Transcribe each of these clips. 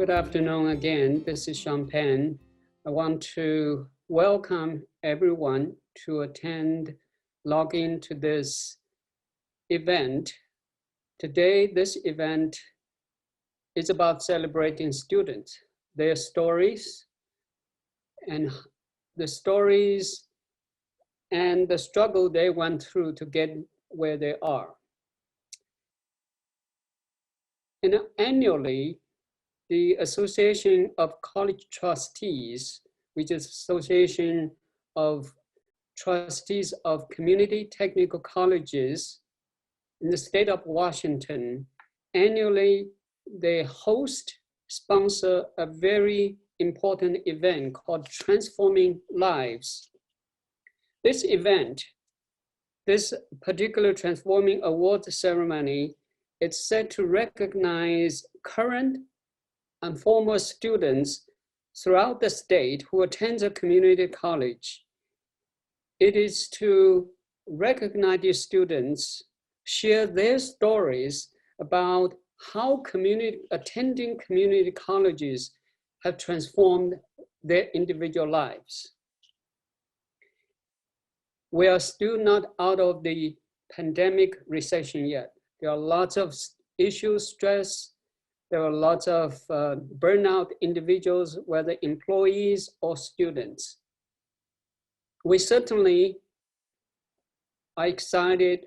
Good afternoon again. This is Shouan. I want to welcome everyone to log into this event. Today, this event is about celebrating students, their stories, and the struggle they went through to get where they are. And annually, the Association of College Trustees, which is Association of Trustees of Community Technical Colleges in the state of Washington, annually they sponsor a very important event called Transforming Lives. This event, this particular Transforming Awards ceremony, it's set to recognize current and former students throughout the state who attend a community college. It is to recognize these students, share their stories about how attending community colleges have transformed their individual lives. We are still not out of the pandemic recession yet. There are lots of issues, stress. There are lots of burnout individuals, whether employees or students. We certainly are excited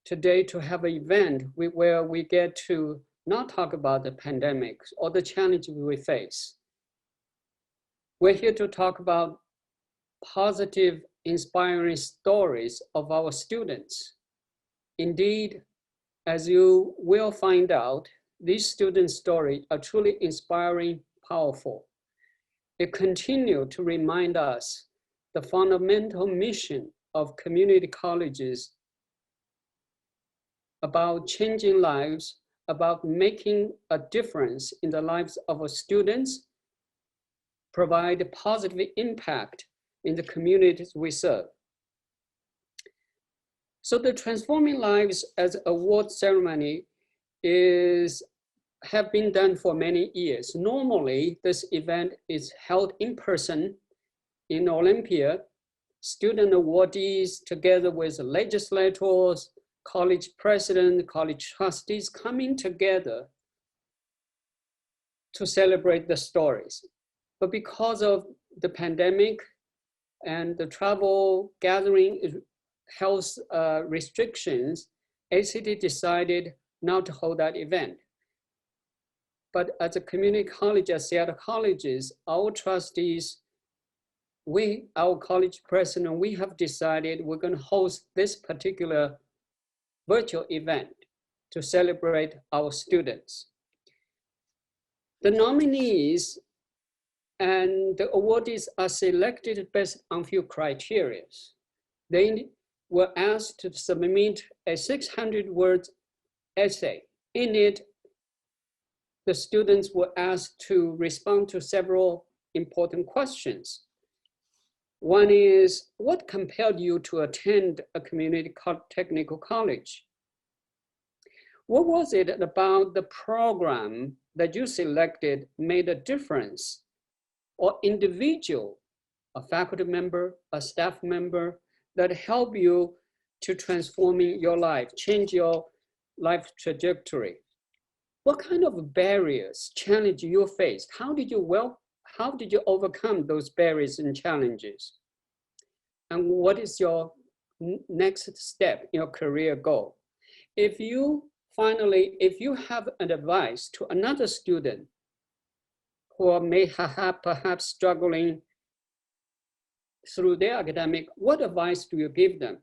today to have an event where we get to not talk about the pandemic or the challenges we face. We're here to talk about positive, inspiring stories of our students. Indeed, as you will find out, these student stories are truly inspiring, powerful. It continues to remind us the fundamental mission of community colleges about changing lives, about making a difference in the lives of our students, provide a positive impact in the communities we serve. So the Transforming Lives as award ceremony have been done for many years. Normally, this event is held in person in Olympia. Student awardees, together with legislators, college president, college trustees, coming together to celebrate the stories. But because of the pandemic and the travel gathering health restrictions, ACT decided not to hold that event. But as a community college at Seattle Colleges, our trustees, our college president, we have decided we're going to host this particular virtual event to celebrate our students. The nominees and the awardees are selected based on few criteria. They were asked to submit a 600-word essay. In it, the students were asked to respond to several important questions. One is, what compelled you to attend a community technical college? What was it about the program that you selected made a difference? Or individual, a faculty member, a staff member, that helped you to transforming your life, change your life trajectory? What kind of barriers, challenges you faced? How did you overcome those barriers and challenges? And what is your next step in your career goal? If you have an advice to another student who may have perhaps struggling through their academic, what advice do you give them?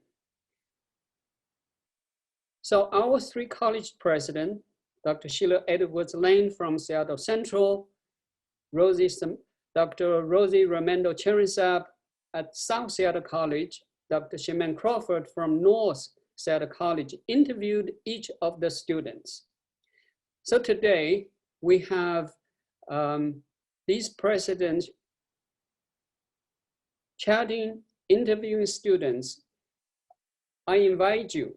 So our three college presidents, Dr. Sheila Edwards-Lane from Seattle Central, Dr. Rosie Ramendo Chernin at South Seattle College, Dr. Chemene Crawford from North Seattle College interviewed each of the students. So today we have these presidents chatting, interviewing students. I invite you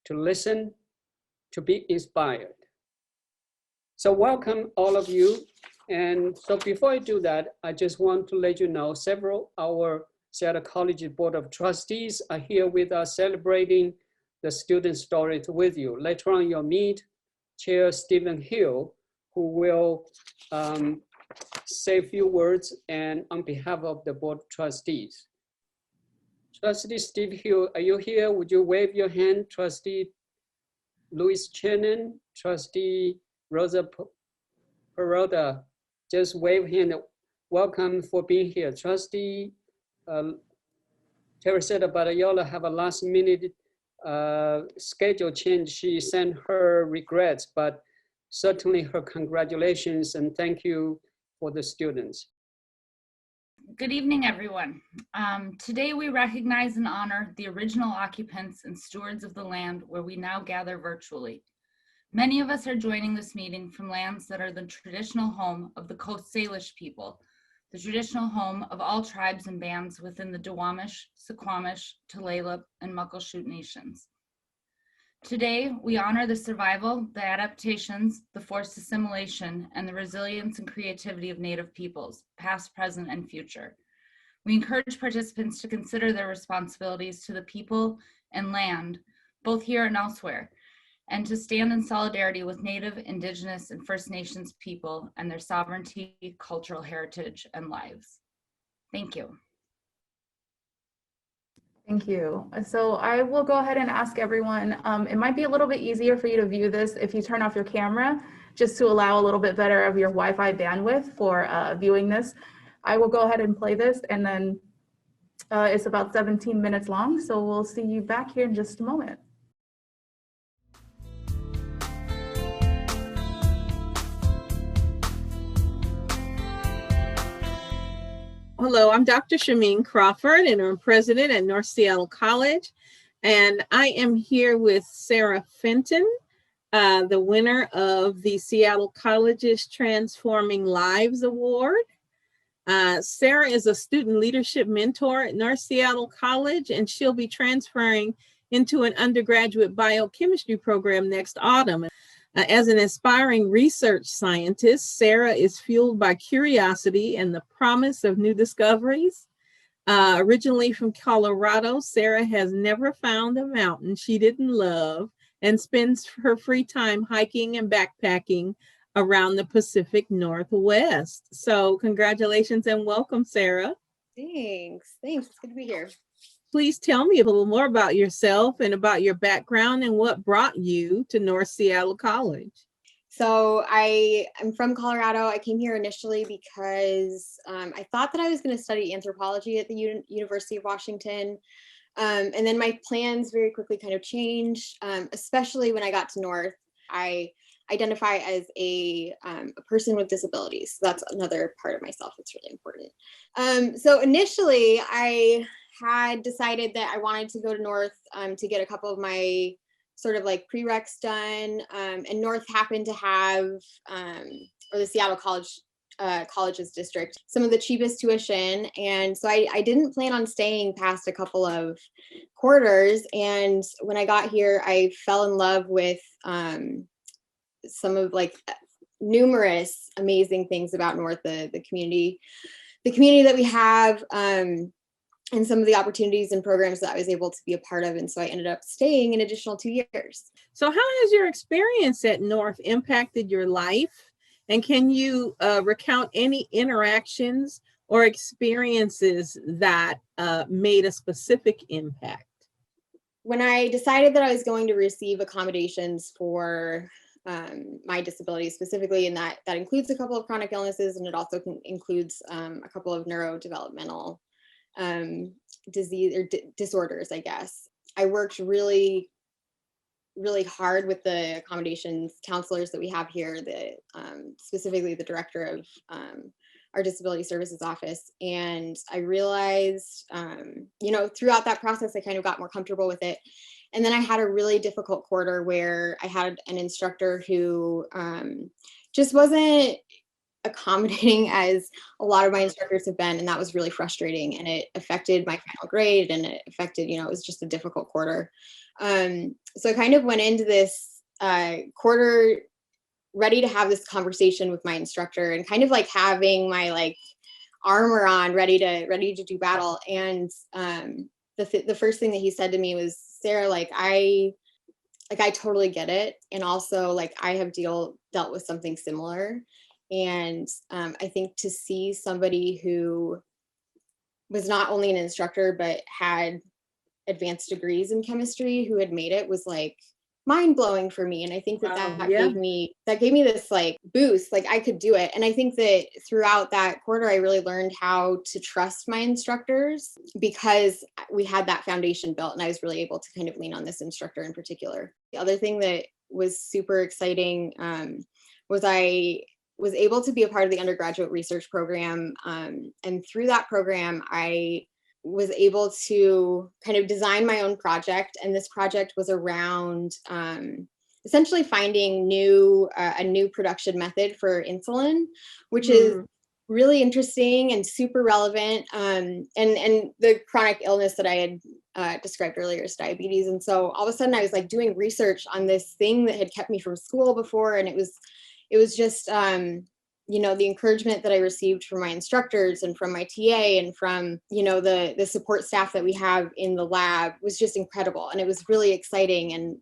to listen, to be inspired. So welcome all of you. And so before I do that, I just want to let you know several our Seattle College Board of Trustees are here with us celebrating the student stories with you. Later on, you'll meet Chair Stephen Hill, who will say a few words and on behalf of the Board of Trustees. Trustee Steve Hill, are you here? Would you wave your hand? Trustee Louise Chernin, Trustee Rosa Peralta, just wave hand. Welcome for being here. Trustee Teresita Badayola have a last minute schedule change. She sent her regrets, but certainly her congratulations and thank you for the students. Good evening, everyone. Today we recognize and honor the original occupants and stewards of the land where we now gather virtually. Many of us are joining this meeting from lands that are the traditional home of the Coast Salish people, the traditional home of all tribes and bands within the Duwamish, Suquamish, Tulalip, and Muckleshoot nations. Today, we honor the survival, the adaptations, the forced assimilation, and the resilience and creativity of Native peoples, past, present, and future. We encourage participants to consider their responsibilities to the people and land, both here and elsewhere, and to stand in solidarity with Native, Indigenous, and First Nations people and their sovereignty, cultural heritage, and lives. Thank you. Thank you. So I will go ahead and ask everyone, it might be a little bit easier for you to view this if you turn off your camera, just to allow a little bit better of your Wi-Fi bandwidth for viewing this. I will go ahead and play this, and then it's about 17 minutes long, so we'll see you back here in just a moment. Hello, I'm Dr. Chemene Crawford, and I'm president at North Seattle College. And I am here with Sarah Fenton, the winner of the Seattle College's Transforming Lives Award. Sarah is a student leadership mentor at North Seattle College, and she'll be transferring into an undergraduate biochemistry program next autumn. As an aspiring research scientist, Sarah is fueled by curiosity and the promise of new discoveries. Originally from Colorado, Sarah has never found a mountain she didn't love and spends her free time hiking and backpacking around the Pacific Northwest. So congratulations and welcome, Sarah. Thanks. It's good to be here. Please tell me a little more about yourself and about your background and what brought you to North Seattle College. So I am from Colorado. I came here initially because I thought that I was going to study anthropology at the University of Washington. And then my plans very quickly kind of changed, especially when I got to North. I identify as a person with disabilities. So that's another part of myself that's really important. So initially, I had decided that I wanted to go to North to get a couple of my sort of like prereqs done. And North happened to have, or the Seattle Colleges District, some of the cheapest tuition. And so I didn't plan on staying past a couple of quarters. And when I got here, I fell in love with some of like numerous amazing things about North, the community that we have, and some of the opportunities and programs that I was able to be a part of. And so I ended up staying an additional 2 years. So how has your experience at North impacted your life? And can you recount any interactions or experiences that made a specific impact? When I decided that I was going to receive accommodations for my disability specifically, and that includes a couple of chronic illnesses, and it also includes a couple of neurodevelopmental disease or disorders, I guess. I worked really, really hard with the accommodations counselors that we have here, specifically the director of our disability services office. And I realized, throughout that process, I kind of got more comfortable with it. And then I had a really difficult quarter where I had an instructor who just wasn't accommodating as a lot of my instructors have been, and that was really frustrating, and it affected my final grade, and it affected, it was just a difficult quarter. So I kind of went into this quarter ready to have this conversation with my instructor and kind of like having my like armor on, ready to do battle. And the first thing that he said to me was, Sarah, I totally get it. And also like I have dealt with something similar. And I think to see somebody who was not only an instructor, but had advanced degrees in chemistry who had made it was like mind blowing for me. And I think that gave me this like boost, like I could do it. And I think that throughout that quarter, I really learned how to trust my instructors because we had that foundation built and I was really able to kind of lean on this instructor in particular. The other thing that was super exciting was I was able to be a part of the undergraduate research program. And through that program, I was able to kind of design my own project. And this project was around essentially finding a new production method for insulin, which is really interesting and super relevant. And the chronic illness that I had described earlier is diabetes. And so all of a sudden I was like doing research on this thing that had kept me from school before. And it was just, the encouragement that I received from my instructors and from my TA and from, the support staff that we have in the lab was just incredible. And it was really exciting. And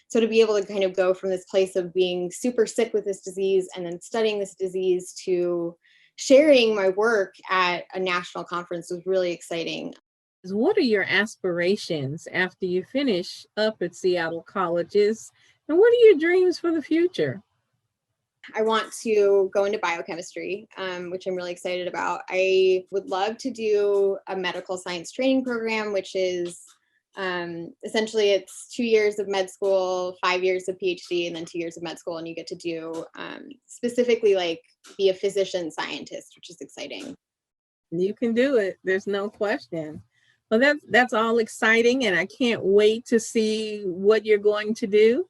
so to be able to kind of go from this place of being super sick with this disease and then studying this disease to sharing my work at a national conference was really exciting. What are your aspirations after you finish up at Seattle colleges? And what are your dreams for the future? I want to go into biochemistry, which I'm really excited about. I would love to do a medical science training program, which is essentially it's 2 years of med school, 5 years of PhD, and then 2 years of med school. And you get to do specifically like be a physician scientist, which is exciting. You can do it. There's no question. Well, that's all exciting. And I can't wait to see what you're going to do.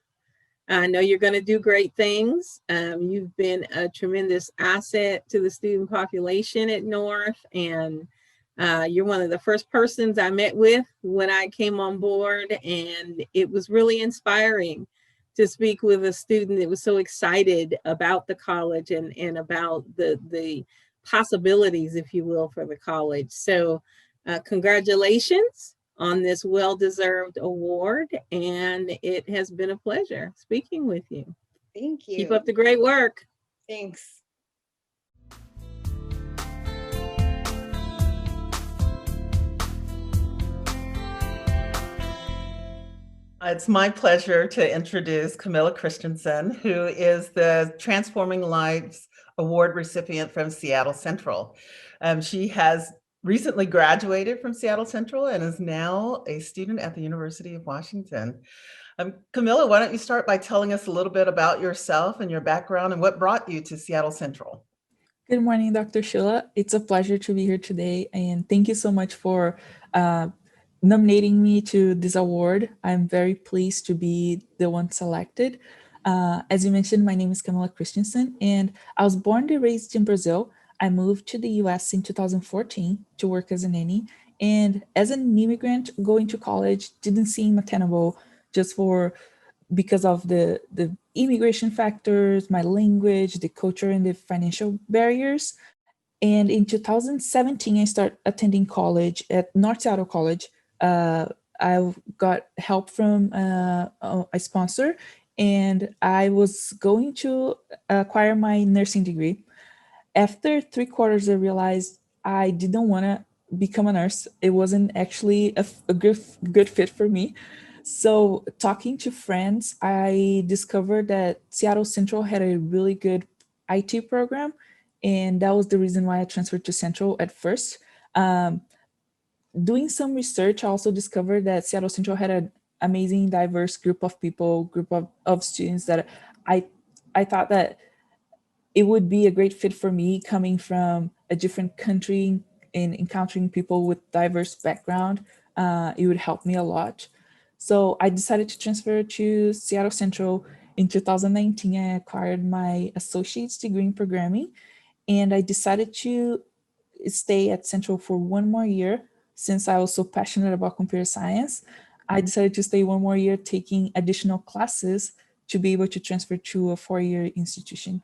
I know you're going to do great things. You've been a tremendous asset to the student population at North, and you're one of the first persons I met with when I came on board, and it was really inspiring to speak with a student that was so excited about the college and about the possibilities, if you will, for the college. So congratulations on this well-deserved award, and it has been a pleasure speaking with you. Thank you. Keep up the great work. Thanks. It's my pleasure to introduce Camila Christensen, who is the Transforming Lives Award recipient from Seattle Central. She has recently graduated from Seattle Central and is now a student at the University of Washington. Camila, why don't you start by telling us a little bit about yourself and your background and what brought you to Seattle Central? Good morning, Dr. Sheila. It's a pleasure to be here today, and thank you so much for nominating me to this award. I'm very pleased to be the one selected. As you mentioned, my name is Camila Christensen, and I was born and raised in Brazil. I moved to the US in 2014 to work as a nanny. And as an immigrant, going to college didn't seem attainable just because of the immigration factors, my language, the culture, and the financial barriers. And in 2017, I started attending college at North Seattle College. I got help from a sponsor, and I was going to acquire my nursing degree. After 3 quarters, I realized I didn't want to become a nurse. It wasn't actually a good fit for me. So talking to friends, I discovered that Seattle Central had a really good IT program. And that was the reason why I transferred to Central at first. Doing some research, I also discovered that Seattle Central had an amazing, diverse group of people, of students that I thought that it would be a great fit for me coming from a different country and encountering people with diverse background. It would help me a lot. So I decided to transfer to Seattle Central. In 2019, I acquired my associate's degree in programming, and I decided to stay at Central for 1 more year. Since I was so passionate about computer science, I decided to stay 1 more year taking additional classes to be able to transfer to a 4-year institution.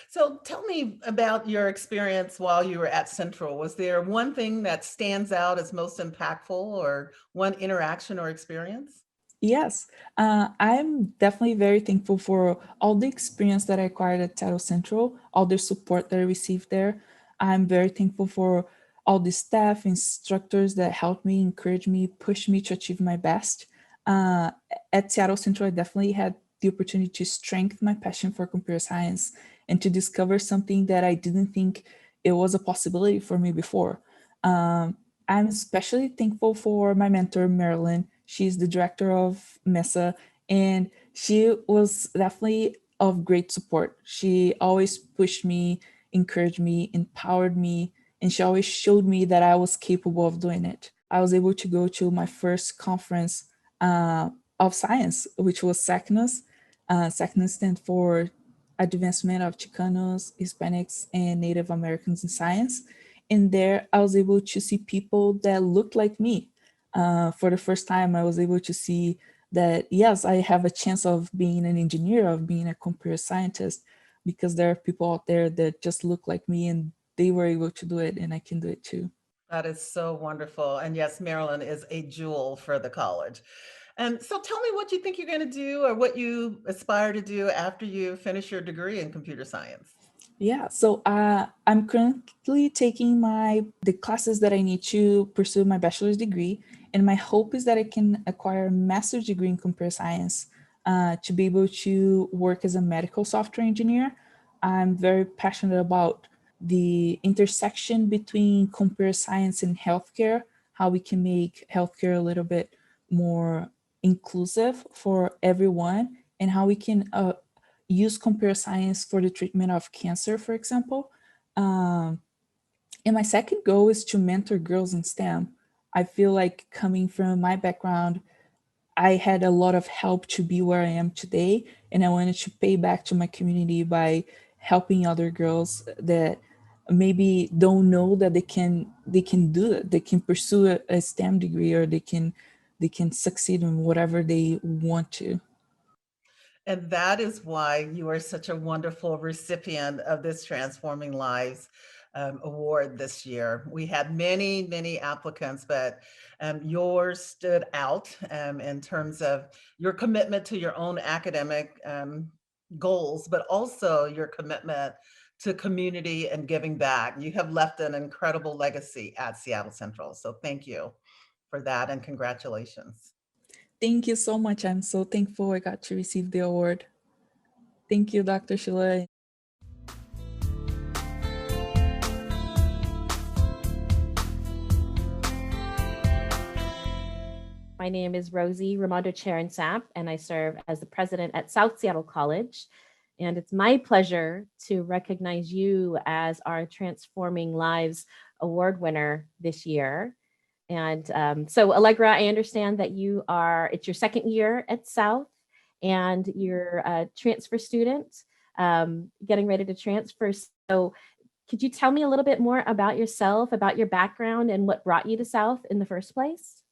So tell me about your experience while you were at Central. Was there one thing that stands out as most impactful, or one interaction or experience? Yes, I'm definitely very thankful for all the experience that I acquired at Seattle Central, all the support that I received there. I'm very thankful for all the staff, instructors that helped me, encouraged me, pushed me to achieve my best. Uh, at Seattle Central, I definitely had the opportunity to strengthen my passion for computer science and to discover something that I didn't think it was a possibility for me before. Um, I'm especially thankful for my mentor, Marilyn. She's the director of MESA, and she was definitely of great support. She always pushed me, encouraged me, empowered me, and she always showed me that I was capable of doing it. I was able to go to my first conference of science, which was SACNAS. SACNAS stands for Advancement of Chicanos, Hispanics, and Native Americans in Science. And there I was able to see people that looked like me. For the first time, I was able to see that, yes, I have a chance of being an engineer, of being a computer scientist, because there are people out there that just look like me and they were able to do it, and I can do it too. That is so wonderful. And yes, Maryland is a jewel for the college. And so tell me what you think you're going to do, or what you aspire to do after you finish your degree in computer science. Yeah, so I'm currently taking the classes that I need to pursue my bachelor's degree, and my hope is that I can acquire a master's degree in computer science to be able to work as a medical software engineer. I'm very passionate about the intersection between computer science and healthcare, how we can make healthcare a little bit more inclusive for everyone, and how we can use computer science for the treatment of cancer, for example. Um, and my second goal is to mentor girls in STEM. I feel like, coming from my background, I had a lot of help to be where I am today, and I wanted to pay back to my community by helping other girls that maybe don't know that they can do it. They can pursue a STEM degree, or they can succeed in whatever they want to. And that is why you are such a wonderful recipient of this Transforming Lives award this year. We had many, many applicants, but yours stood out in terms of your commitment to your own academic goals, but also your commitment to community and giving back. You have left an incredible legacy at Seattle Central. So thank you for that, and congratulations. Thank you so much. I'm so thankful I got to receive the award. Thank you, Dr. Sheila. My name is Rosie Ramondo Chernin, and I serve as the president at South Seattle College. And it's my pleasure to recognize you as our Transforming Lives Award winner this year. And so Allegra, I understand that it's your second year at South, and you're a transfer student, getting ready to transfer. So could you tell me a little bit more about yourself, about your background, and what brought you to South in the first place?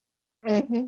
Mm-hmm.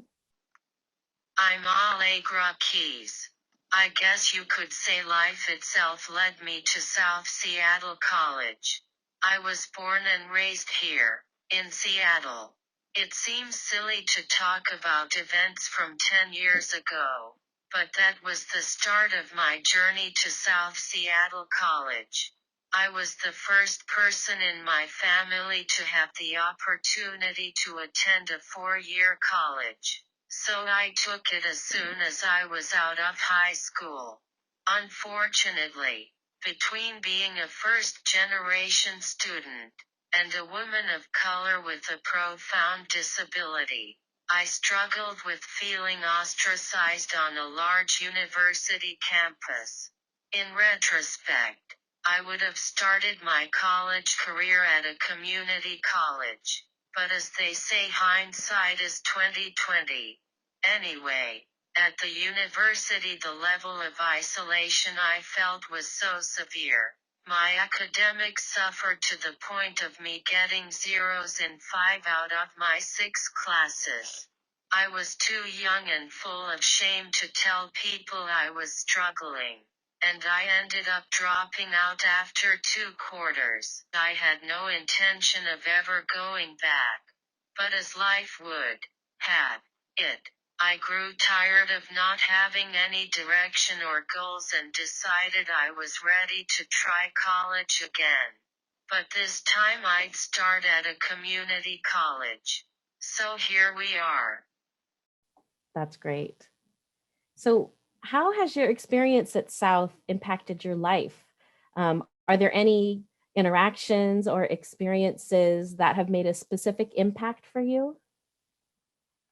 I'm Allegra Keys. I guess you could say life itself led me to South Seattle College. I was born and raised here, in Seattle. It seems silly to talk about events from 10 years ago, but that was the start of my journey to South Seattle College. I was the first person in my family to have the opportunity to attend a 4-year college. So I took it as soon as I was out of high school. Unfortunately, between being a first-generation student and a woman of color with a profound disability, I struggled with feeling ostracized on a large university campus. In retrospect, I would have started my college career at a community college, but as they say, hindsight is 20/20. Anyway, at the university the level of isolation I felt was so severe. My academics suffered to the point of me getting zeros in 5 out of my 6 classes. I was too young and full of shame to tell people I was struggling, and I ended up dropping out after 2 quarters. I had no intention of ever going back. But as life would have it, I grew tired of not having any direction or goals and decided I was ready to try college again. But this time I'd start at a community college. So here we are. That's great. So how has your experience at South impacted your life? Are there any interactions or experiences that have made a specific impact for you?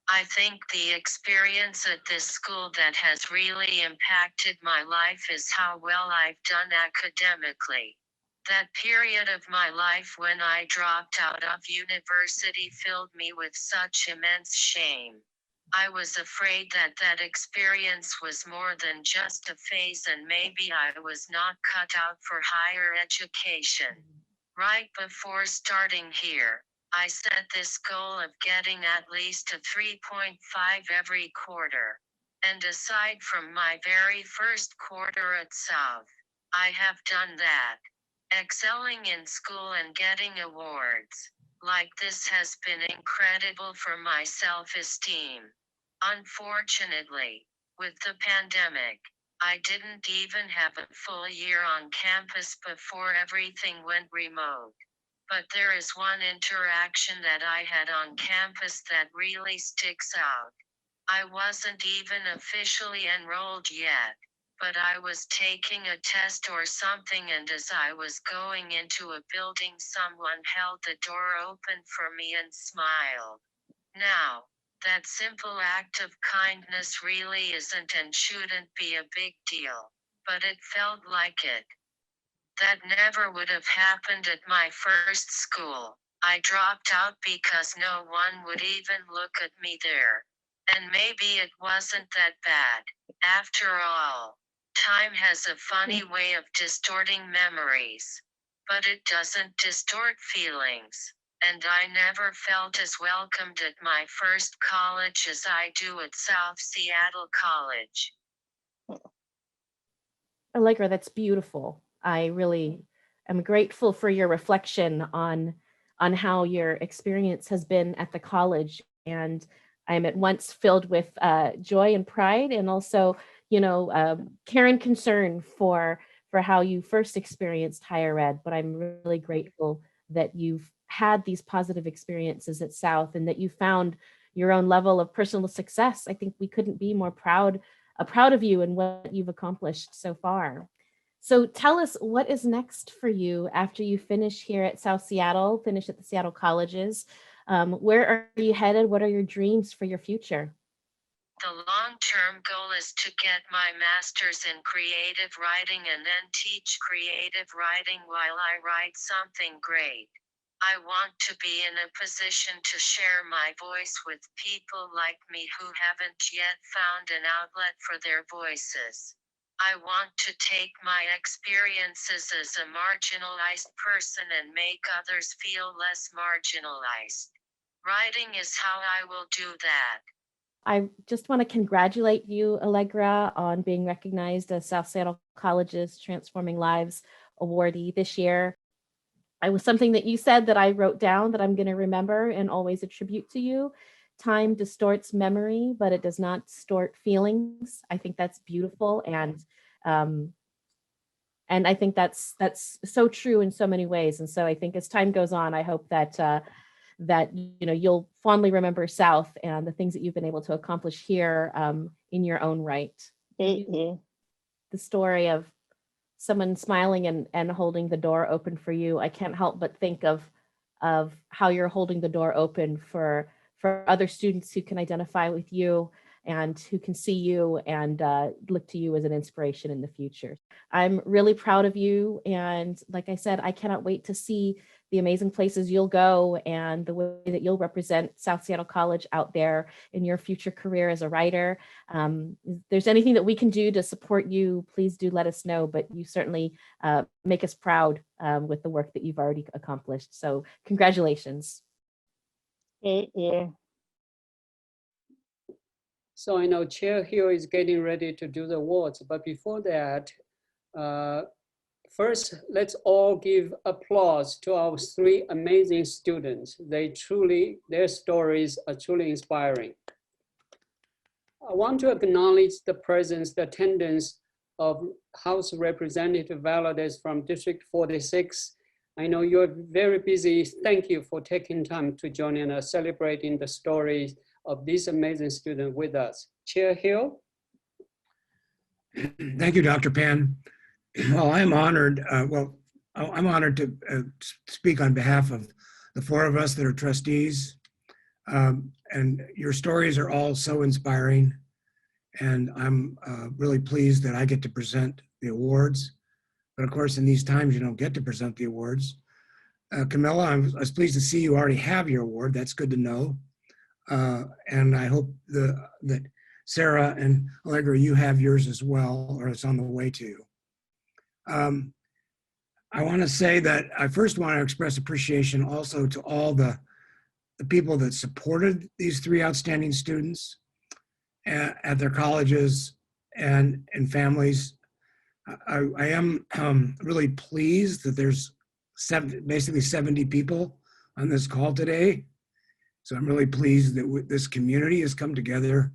I think the experience at this school that has really impacted my life is how well I've done academically. That period of my life when I dropped out of university filled me with such immense shame. I was afraid that that experience was more than just a phase and maybe I was not cut out for higher education. Right before starting here, I set this goal of getting at least a 3.5 every quarter. And aside from my very first quarter at South, I have done that. Excelling in school and getting awards like this has been incredible for my self-esteem. Unfortunately, with the pandemic, I didn't even have a full year on campus before everything went remote. But there is one interaction that I had on campus that really sticks out. I wasn't even officially enrolled yet, but I was taking a test or something, and as I was going into a building, someone held the door open for me and smiled. Now, that simple act of kindness really isn't and shouldn't be a big deal, but it felt like it. That never would have happened at my first school. I dropped out because no one would even look at me there. And maybe it wasn't that bad. After all, time has a funny way of distorting memories. But it doesn't distort feelings. And I never felt as welcomed at my first college as I do at South Seattle College. Allegra, that's beautiful. I really am grateful for your reflection on how your experience has been at the college. And I'm at once filled with joy and pride, and also, care and concern for how you first experienced higher ed. But I'm really grateful that you've had these positive experiences at South and that you found your own level of personal success. I think we couldn't be more proud of you and what you've accomplished so far. So tell us, what is next for you after you finish here at South Seattle, finish at the Seattle colleges? Where are you headed? What are your dreams for your future? The long-term goal is to get my master's in creative writing and then teach creative writing while I write something great. I want to be in a position to share my voice with people like me who haven't yet found an outlet for their voices. I want to take my experiences as a marginalized person and make others feel less marginalized. Writing is how I will do that. I just want to congratulate you, Allegra, on being recognized as South Seattle College's Transforming Lives awardee this year. It was something that you said that I wrote down that I'm going to remember and always attribute to you. Time distorts memory, but it does not distort feelings. I think that's beautiful, and I think that's so true in so many ways. And so I think as time goes on, I hope that you'll fondly remember South and the things that you've been able to accomplish here in your own right. The story of someone smiling and holding the door open for you, I can't help but think of how you're holding the door open for other students who can identify with you and who can see you and look to you as an inspiration in the future. I'm really proud of you. And like I said, I cannot wait to see the amazing places you'll go and the way that you'll represent South Seattle College out there in your future career as a writer. If there's anything that we can do to support you, please do let us know, but you certainly make us proud with the work that you've already accomplished. So congratulations. Thank you. So I know Chair Hill is getting ready to do the awards, but before that, first, let's all give applause to our 3 amazing students. Their stories are truly inspiring. I want to acknowledge the presence, the attendance of House Representative Valdez from District 46. I know you're very busy. Thank you for taking time to join in us, celebrating the stories of these amazing students with us. Chair Hill. Thank you, Dr. Pan. Well, I'm honored. I'm honored to speak on behalf of the 4 of us that are trustees. And your stories are all so inspiring. And I'm really pleased that I get to present the awards. But of course, in these times, you don't get to present the awards. Camila, I was pleased to see you already have your award. That's good to know. And I hope that Sarah and Allegra, you have yours as well, or it's on the way to you. I want to say that I first want to express appreciation also to all the people that supported these 3 outstanding students at their colleges and families. I am really pleased that there's basically 70 people on this call today. So I'm really pleased that this community has come together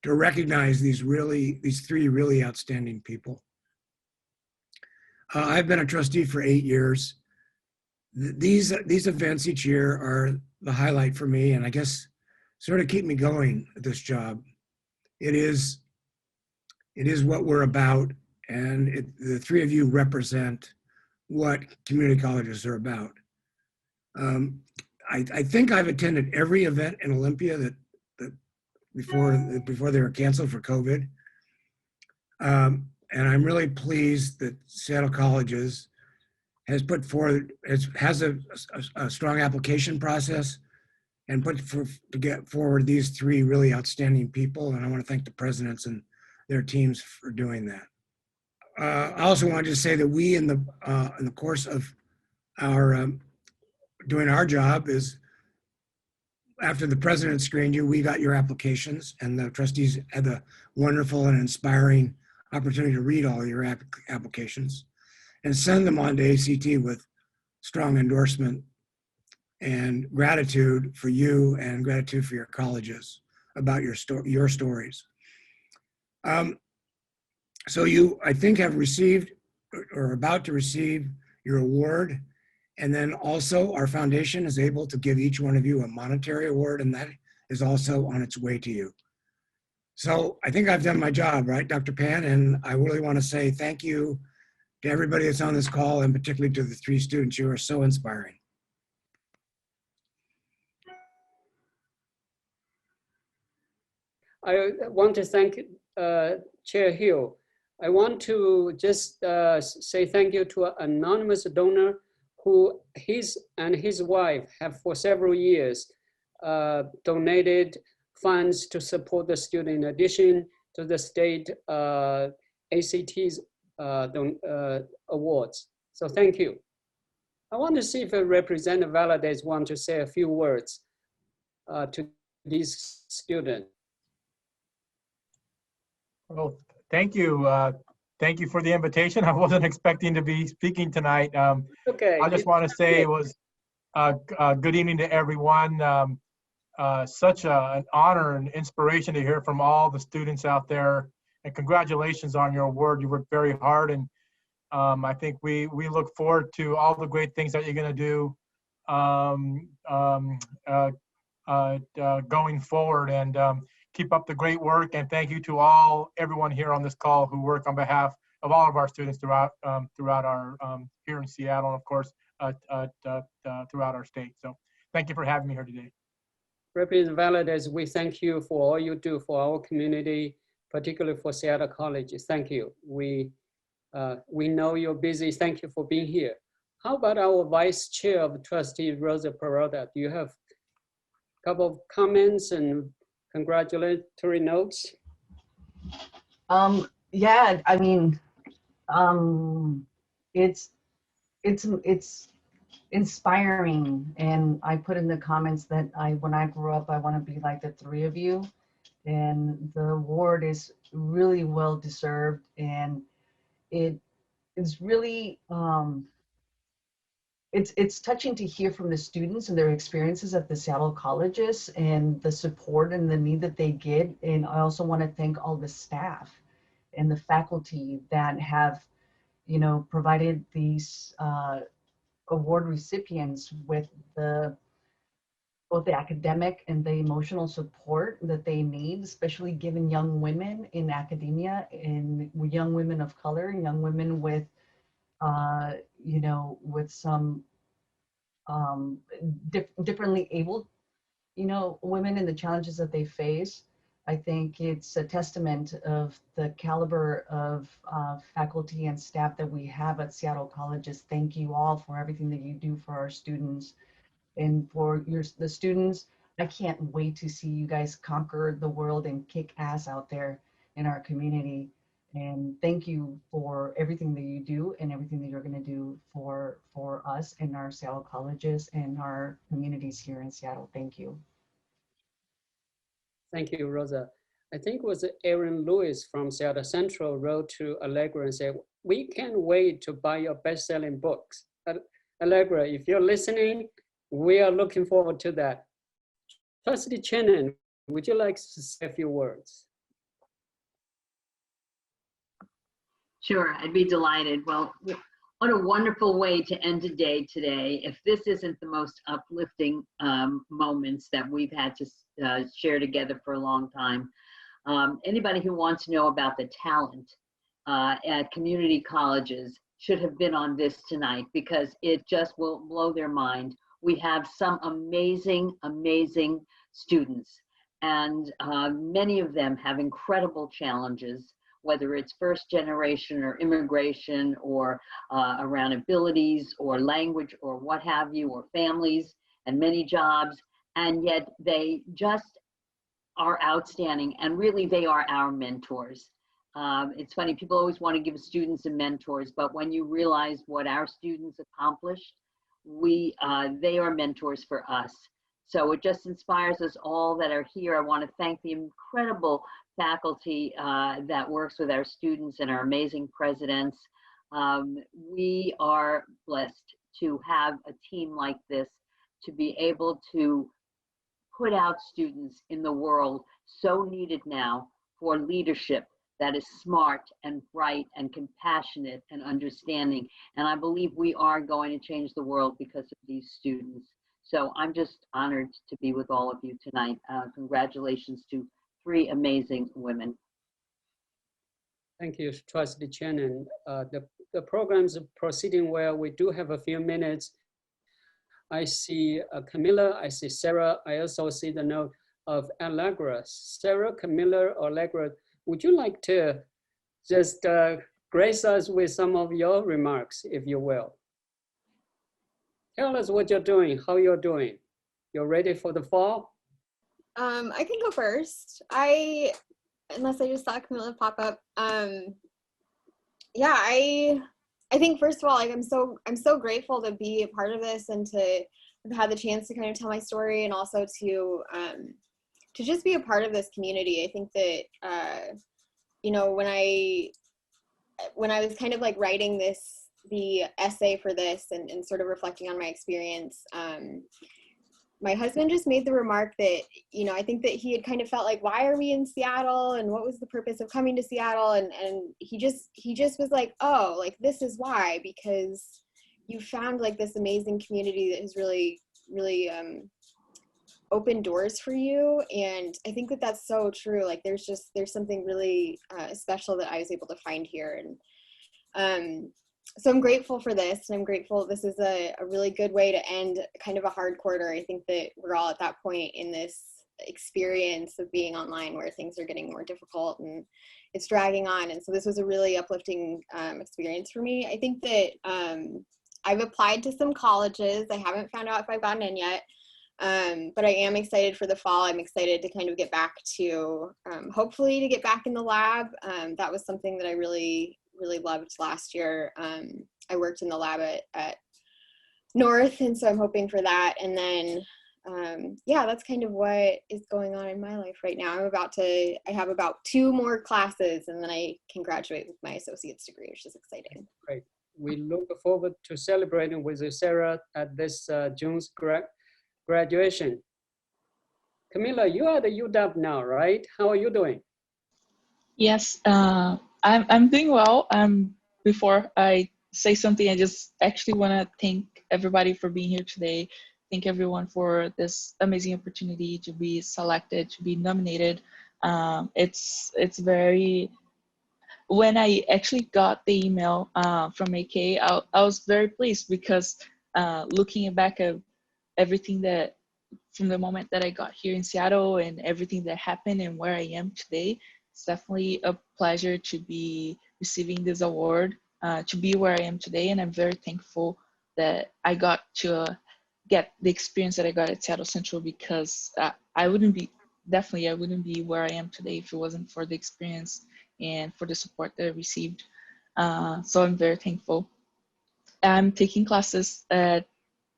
to recognize these 3 really outstanding people. I've been a trustee for 8 years. These events each year are the highlight for me, and I guess sort of keep me going at this job. It is what we're about, and the 3 of you represent what community colleges are about. I think I've attended every event in Olympia that before they were canceled for COVID. And I'm really pleased that Seattle Colleges has put forward, has a strong application process and to get forward these 3 really outstanding people. And I want to thank the presidents and their teams for doing that. I also wanted to say that we, in the course of our doing our job, is after the president screened you, we got your applications, and the trustees had the wonderful and inspiring opportunity to read all your applications and send them on to ACT with strong endorsement and gratitude for you and gratitude for your colleges about your stories. So you, I think, have received or are about to receive your award. And then also our foundation is able to give each one of you a monetary award, and that is also on its way to you. So I think I've done my job, right, Dr. Pan? And I really want to say thank you to everybody that's on this call, and particularly to the 3 students. You are so inspiring. I want to thank Chair Hill. I want to just say thank you to an anonymous donor who his and his wife have for several years donated funds to support the student in addition to the state ACT's awards. So thank you. I want to see if Representative Valdez wants to say a few words to these students. Well, thank you. Thank you for the invitation. I wasn't expecting to be speaking tonight. Okay. I just want to say it was good evening to everyone. Such an honor and inspiration to hear from all the students out there. And congratulations on your award. You worked very hard, and I think we look forward to all the great things that you're going to do going forward. And keep up the great work, and thank you to everyone here on this call who work on behalf of all of our students throughout our here in Seattle, and of course throughout our state. So thank you for having me here today. Representative Valdez, we thank you for all you do for our community, particularly for Seattle Colleges. Thank you. We know you're busy. Thank you for being here. How about our Vice Chair of Trustees, Rosa Peralta? Do you have a couple of comments and congratulatory notes? Yeah, I mean, it's inspiring, and I put in the comments that when I grew up, I want to be like the 3 of you, and the award is really well deserved, and it is really it's touching to hear from the students and their experiences at the Seattle colleges and the support and the need that they get. And I also want to thank all the staff and the faculty that have, you know, provided these award recipients with both the academic and the emotional support that they need, especially given young women in academia and young women of color, young women with, you know, with some differently able, you know, women and the challenges that they face. I think it's a testament of the caliber of faculty and staff that we have at Seattle colleges. Thank you all for everything that you do for our students and for the students. I can't wait to see you guys conquer the world and kick ass out there in our community. And thank you for everything that you do and everything that you're going to do for us and our Seattle colleges and our communities here in Seattle. Thank you. Thank you, Rosa. I think it was Aaron Lewis from Seattle Central wrote to Allegra and said, we can't wait to buy your best-selling books. Allegra, if you're listening, we are looking forward to that. Trustee Chernin, would you like to say a few words? Sure, I'd be delighted. Well, what a wonderful way to end a day today. If this isn't the most uplifting moments that we've had to share together for a long time. Anybody who wants to know about the talent at community colleges should have been on this tonight, because it just will blow their mind. We have some amazing, amazing students, and many of them have incredible challenges, whether it's first generation or immigration or around abilities or language or what have you, or families and many jobs, and yet they just are outstanding, and really they are our mentors. It's funny, people always want to give students and mentors, but when you realize what our students accomplished, they are mentors for us. So it just inspires us all that are here. I want to thank the incredible faculty that works with our students and our amazing presidents. We are blessed to have a team like this, to be able to put out students in the world so needed now for leadership that is smart and bright and compassionate and understanding. And I believe we are going to change the world because of these students. So I'm just honored to be with all of you tonight. Congratulations to 3 amazing women. Thank you, Trustee Chernin. The program's proceeding well. We do have a few minutes. I see Camila, I see Sarah. I also see the note of Allegra. Sarah, Camila, or Allegra, would you like to just grace us with some of your remarks, if you will? Tell us what you're doing, how you're doing. You're ready for the fall? I can go first. Unless I just saw Camila pop up. Yeah, I think first of all, like I'm so grateful to be a part of this and to have had the chance to kind of tell my story, and also to just be a part of this community. I think that you know, when I was kind of like writing the essay for this and sort of reflecting on my experience, my husband just made the remark that, you know, I think that he had kind of felt like, why are we in Seattle and what was the purpose of coming to Seattle? And he just was like, oh, like this is why, because you found like this amazing community that has really, really opened doors for you. And I think that that's so true. Like there's something really special that I was able to find here. And so I'm grateful for this, and I'm grateful this is a really good way to end kind of a hard quarter. I think that we're all at that point in this experience of being online where things are getting more difficult and it's dragging on. And so this was a really uplifting experience for me. I think that I've applied to some colleges. I haven't found out if I've gotten in yet, but I am excited for the fall. I'm excited to kind of get back to, hopefully to get back in the lab. That was something that I really loved last year. I worked in the lab at North, and so I'm hoping for that. And then yeah, that's kind of what is going on in my life right now. I have about 2 more classes and then I can graduate with my associate's degree, which is exciting. Great. We look forward to celebrating with Sarah at this June's graduation. Camila, you are the UW now, right? How are you doing? Yes, I'm doing well. Before I say something, I just actually want to thank everybody for being here today. Thank everyone for this amazing opportunity to be selected, to be nominated. It's very. When I actually got the email from AK, I was very pleased because looking back at everything that from the moment that I got here in Seattle and everything that happened and where I am today, it's definitely a pleasure to be receiving this award, to be where I am today. And I'm very thankful that I got to get the experience that I got at Seattle Central, because I wouldn't be where I am today if it wasn't for the experience and for the support that I received. So I'm very thankful. I'm taking classes at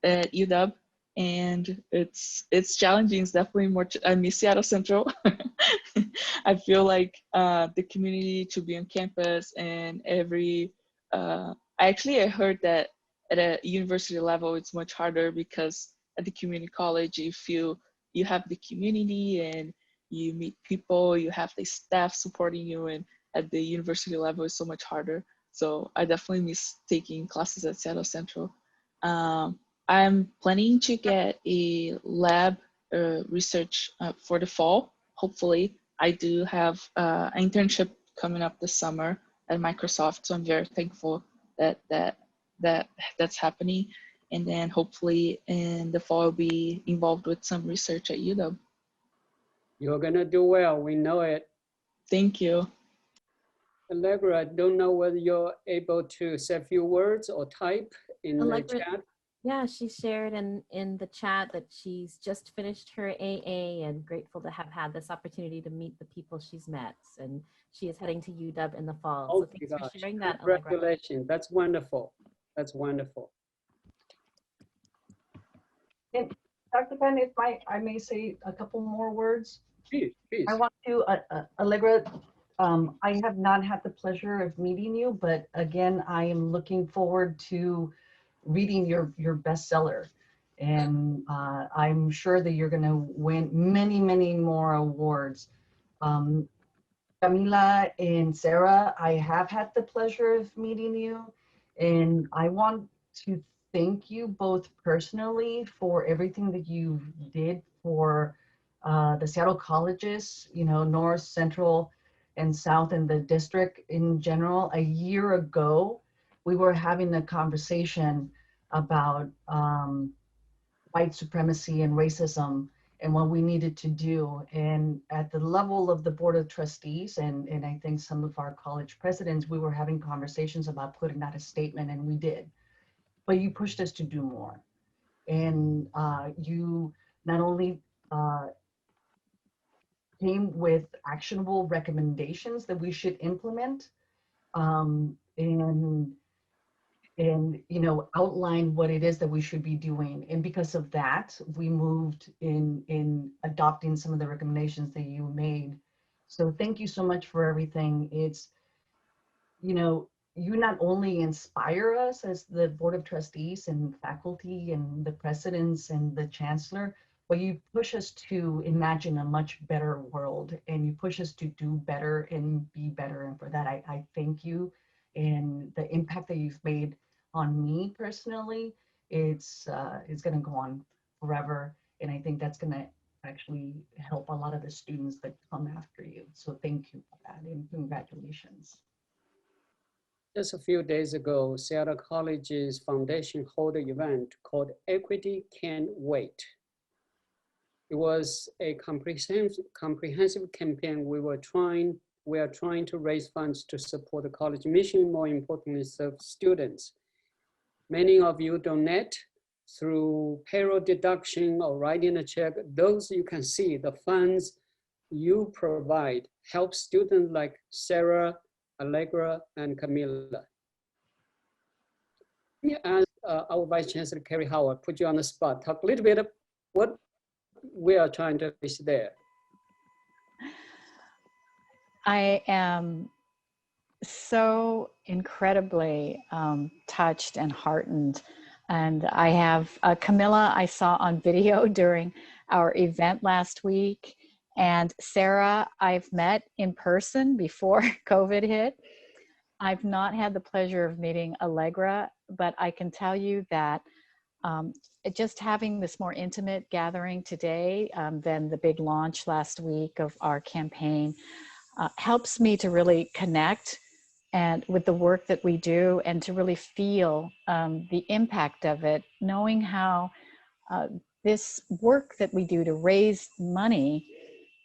UW, and it's challenging. It's definitely more. I miss Seattle Central. I feel like the community to be on campus and I heard that at a university level it's much harder, because at the community college you have the community and you meet people, you have the staff supporting you, and at the university level it's so much harder. So I definitely miss taking classes at Seattle Central. I'm planning to get a lab research for the fall. Hopefully, I do have an internship coming up this summer at Microsoft, so I'm very thankful that's happening. And then hopefully in the fall, I'll be involved with some research at UW. You're gonna do well, we know it. Thank you. Allegra, I don't know whether you're able to say a few words or type in Allegra, the chat. Yeah, she shared in the chat that she's just finished her AA and grateful to have had this opportunity to meet the people she's met. And she is heading to UW in the fall. Oh, so thanks gosh. for sharing that, Allegra. Congratulations, that's wonderful. That's wonderful. And Dr. Penn, if I may say a couple more words. Please. I want to, Allegra, I have not had the pleasure of meeting you, but again, I am looking forward to reading your bestseller. And I'm sure that you're gonna win many, many more awards. Camila and Sarah, I have had the pleasure of meeting you, and I want to thank you both personally for everything that you did for the Seattle colleges, North, Central, and South, and the district in general. A year ago, we were having a conversation about white supremacy and racism and what we needed to do. And at the level of the Board of Trustees, and I think some of our college presidents, we were having conversations about putting out a statement, and we did. But you pushed us to do more. And you not only came with actionable recommendations that we should implement, and outline what it is that we should be doing. And because of that, we moved in adopting some of the recommendations that you made. So thank you so much for everything. It's, you not only inspire us as the Board of Trustees and faculty and the presidents and the Chancellor, but you push us to imagine a much better world, and you push us to do better and be better. And for that, I thank you. And the impact that you've made on me personally, it's going to go on forever. And I think that's going to actually help a lot of the students that come after you. So thank you for that, and congratulations. Just a few days ago, Seattle College's foundation held an event called Equity Can't Wait. It was a comprehensive campaign. We are trying to raise funds to support the college mission, more importantly, serve students. Many of you donate through payroll deduction or writing a check. Those you can see, the funds you provide help students like Sarah, Allegra, and Camila. As our Vice Chancellor, Kerry Howell, put you on the spot. Talk a little bit of what we are trying to reach there. I am so incredibly touched and heartened. And I have Camila, I saw on video during our event last week. And Sarah, I've met in person before COVID hit. I've not had the pleasure of meeting Allegra, but I can tell you that just having this more intimate gathering today than the big launch last week of our campaign helps me to really connect and with the work that we do and to really feel the impact of it, knowing how this work that we do to raise money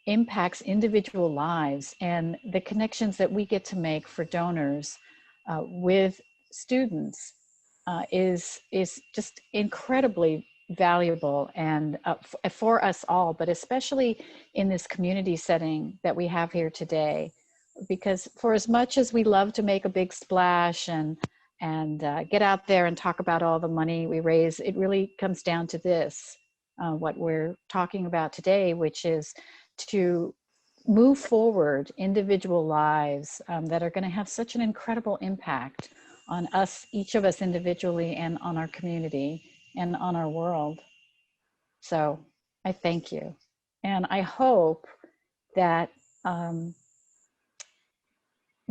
impacts individual lives and the connections that we get to make for donors with students is just incredibly valuable and for us all, but especially in this community setting that we have here today. Because for as much as we love to make a big splash and get out there and talk about all the money we raise, it really comes down to this, what we're talking about today, which is to move forward individual lives that are going to have such an incredible impact on us, each of us individually, and on our community and on our world. So I thank you. And I hope that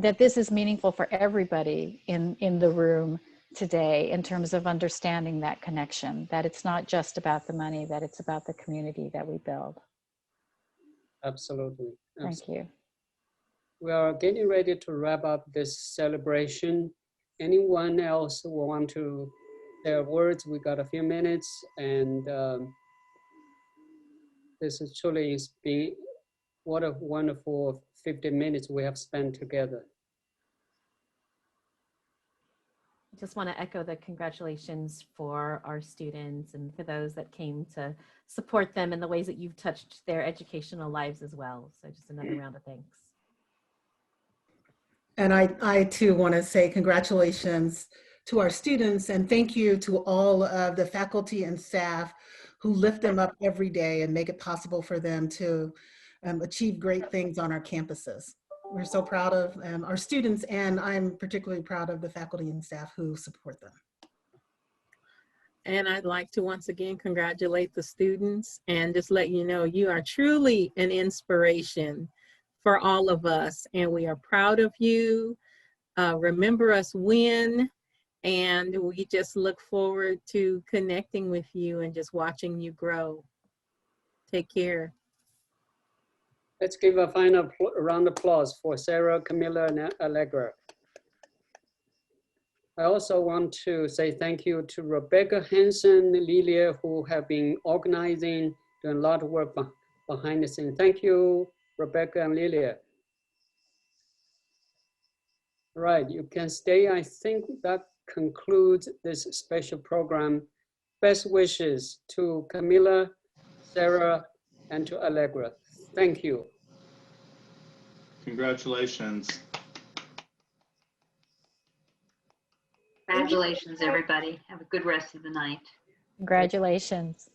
that this is meaningful for everybody in the room today in terms of understanding that connection, that it's not just about the money, that it's about the community that we build. Absolutely. Thank you. We are getting ready to wrap up this celebration. Anyone else who want to say words? We got a few minutes, and this is truly been what a wonderful 50 minutes we have spent together. I just want to echo the congratulations for our students and for those that came to support them in the ways that you've touched their educational lives as well. So just another round of thanks. And I too want to say congratulations to our students and thank you to all of the faculty and staff who lift them up every day and make it possible for them to achieve great things on our campuses. We're so proud of our students, and I'm particularly proud of the faculty and staff who support them. And I'd like to once again congratulate the students and just let you know you are truly an inspiration for all of us, and we are proud of you. Remember us when, and we just look forward to connecting with you and just watching you grow. Take care. Let's give a final round of applause for Sarah, Camila, and Allegra. I also want to say thank you to Rebecca, Hanse, Lilia, who have been organizing, doing a lot of work behind the scenes. Thank you, Rebecca and Lilia. Right, you can stay. I think that concludes this special program. Best wishes to Camila, Sarah, and to Allegra. Thank you. Congratulations. Congratulations, everybody. Have a good rest of the night. Congratulations.